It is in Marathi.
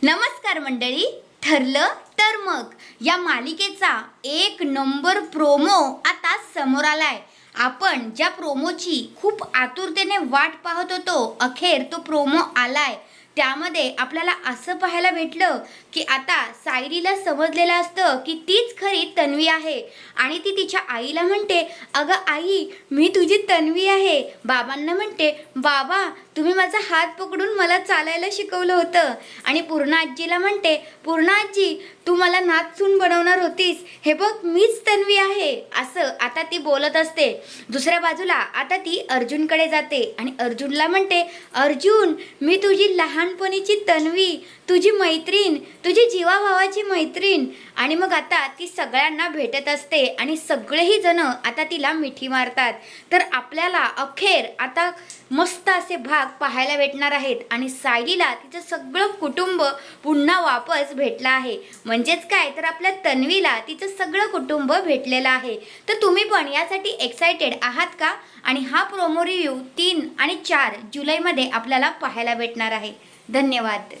नमस्कार मंडळी, ठरलं तर मग या मालिकेचा एक नंबर प्रोमो आता समोर आलाय। आपण ज्या प्रोमोची खूप आतुरतेने वाट पाहत होतो, अखेर तो प्रोमो आलाय। त्यामध्ये आपल्याला असं पाहायला भेटलं की आता सायलीला समजलेलं असतं की तीच खरी तन्वी आहे आणि ती तिच्या आईला म्हणते, अगं आई, मी तुझी तन्वी आहे। बाबांना म्हणते, बाबा तुम्ही माझा हात पकडून मला चालायला शिकवलं होतं। आणि पूर्णा आजीला म्हणते, पूर्णा आजी तू मला नाचून बनवणार होतीस, हे बघ मीच तन्वी आहे। असं आता ती बोलत असते। दुसऱ्या बाजूला आता ती अर्जुनकडे जाते आणि अर्जुनला म्हणते, अर्जुन मी तुझी लहानपणीची तन्वी, तुझी मैत्रीण, तुझी जीवाभावाची मैत्रीण। आणि मग आता ती सगळ्यांना भेटत असते आणि सगळेही जण आता तिला मिठी मारतात। तर आपल्याला अखेर आता मस्त असे भाग पाहायला भेटणार आहेत आणि सायलीला तिचं सगळं कुटुंब पुन्हा वापस भेटलं आहे। म्हणजेच काय तर आपल्या तन्वीला तिचं सगळं कुटुंब भेटलेलं आहे। तर तुम्ही पण यासाठी एक्साइटेड आहात का? आणि हा प्रोमो रिव्ह्यू 3 आणि 4 जुलैमध्ये आपल्याला पाहायला भेटणार आहे। धन्यवाद।